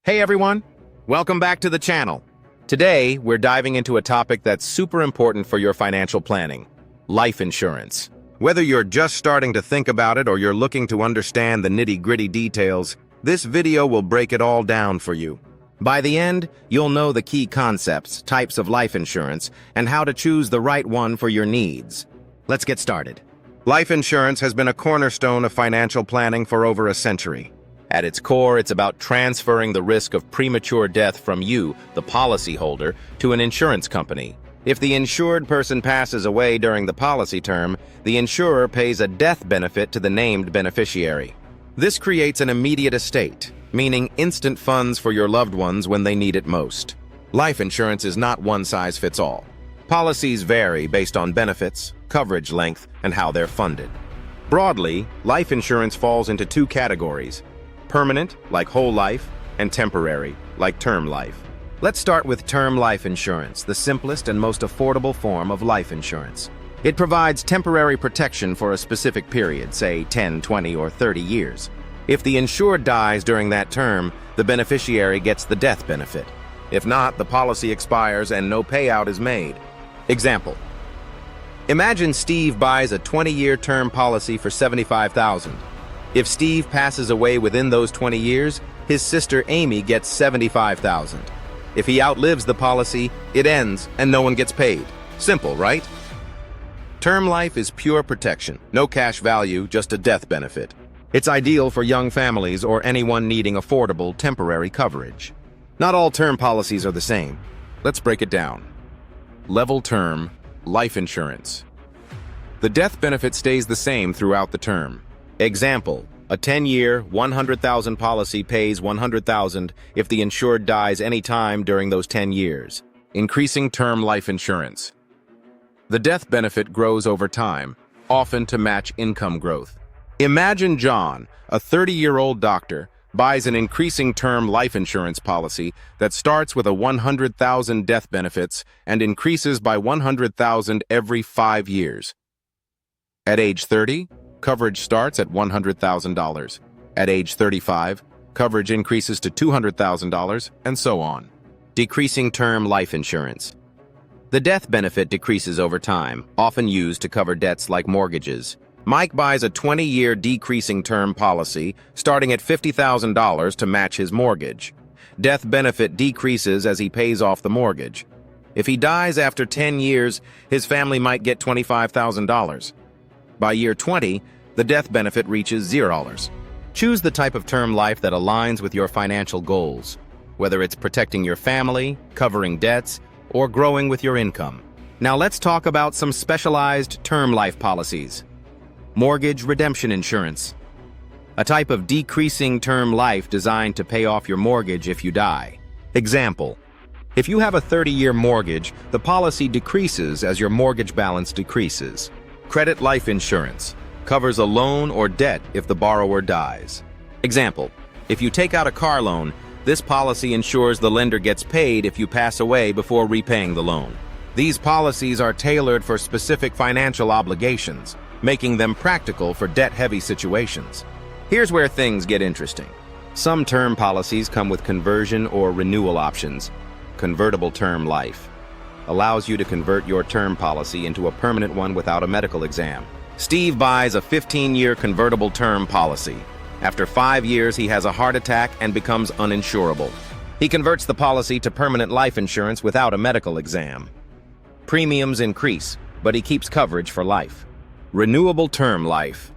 Hey everyone, welcome back to the channel. Today, we're diving into a topic that's super important for your financial planning: life insurance. Whether you're just starting to think about it or you're looking to understand the nitty-gritty details, this video will break it all down for you. By the end, you'll know the key concepts, types of life insurance, and how to choose the right one for your needs. Let's get started. Life insurance has been a cornerstone of financial planning for over a century. At its core, it's about transferring the risk of premature death from you, the policyholder, to an insurance company. If the insured person passes away during the policy term, the insurer pays a death benefit to the named beneficiary. This creates an immediate estate, meaning instant funds for your loved ones when they need it most. Life insurance is not one size fits all. Policies vary based on benefits, coverage length, and how they're funded. Broadly, life insurance falls into two categories: permanent, like whole life, and temporary, like term life. Let's start with term life insurance, the simplest and most affordable form of life insurance. It provides temporary protection for a specific period, say 10, 20, or 30 years. If the insured dies during that term, the beneficiary gets the death benefit. If not, the policy expires and no payout is made. Example: imagine Steve buys a 20-year term policy for $75,000. If Steve passes away within those 20 years, his sister Amy gets $75,000. If he outlives the policy, it ends and no one gets paid. Simple, right? Term life is pure protection, no cash value, just a death benefit. It's ideal for young families or anyone needing affordable, temporary coverage. Not all term policies are the same. Let's break it down. Level term, life insurance. The death benefit stays the same throughout the term. Example: a 10-year, $100,000 policy pays $100,000 if the insured dies any time during those 10 years. Increasing term life insurance. The death benefit grows over time, often to match income growth. Imagine John, a 30-year-old doctor, buys an increasing term life insurance policy that starts with a $100,000 death benefits and increases by $100,000 every 5 years. At age 30, coverage starts at $100,000. At age 35, coverage increases to $200,000, and so on. Decreasing term life insurance. The death benefit decreases over time, often used to cover debts like mortgages. Mike buys a 20-year decreasing term policy, starting at $50,000 to match his mortgage. Death benefit decreases as he pays off the mortgage. If he dies after 10 years, his family might get $25,000. By year 20, the death benefit reaches $0. Choose the type of term life that aligns with your financial goals, whether it's protecting your family, covering debts, or growing with your income. Now let's talk about some specialized term life policies. Mortgage redemption insurance. A type of decreasing term life designed to pay off your mortgage if you die. Example: if you have a 30-year mortgage, the policy decreases as your mortgage balance decreases. Credit life insurance covers a loan or debt if the borrower dies. Example: if you take out a car loan, this policy ensures the lender gets paid if you pass away before repaying the loan. These policies are tailored for specific financial obligations, making them practical for debt-heavy situations. Here's where things get interesting. Some term policies come with conversion or renewal options. Convertible term life allows you to convert your term policy into a permanent one without a medical exam. Steve buys a 15-year convertible term policy. After 5 years, he has a heart attack and becomes uninsurable. He converts the policy to permanent life insurance without a medical exam. Premiums increase, but he keeps coverage for life. Renewable term life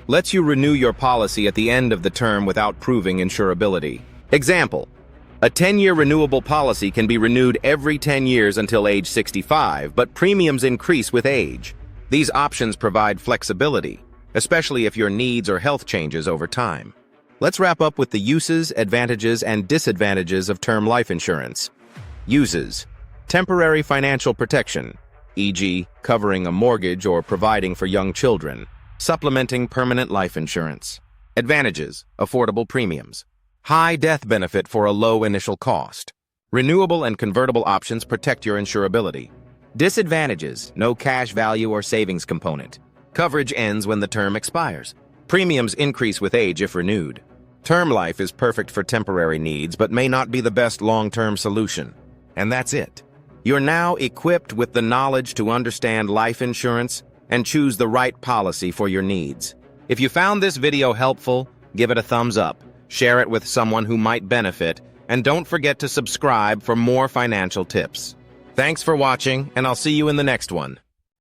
lets you renew your policy at the end of the term without proving insurability. Example: a 10-year renewable policy can be renewed every 10 years until age 65, but premiums increase with age. These options provide flexibility, especially if your needs or health changes over time. Let's wrap up with the uses, advantages, and disadvantages of term life insurance. Uses: temporary financial protection, e.g., covering a mortgage or providing for young children, supplementing permanent life insurance. Advantages: affordable premiums, high death benefit for a low initial cost. Renewable and convertible options protect your insurability. Disadvantages: no cash value or savings component. Coverage ends when the term expires. Premiums increase with age if renewed. Term life is perfect for temporary needs, but may not be the best long-term solution. And that's it. You're now equipped with the knowledge to understand life insurance and choose the right policy for your needs. If you found this video helpful, give it a thumbs up, share it with someone who might benefit, and don't forget to subscribe for more financial tips. Thanks for watching, and I'll see you in the next one.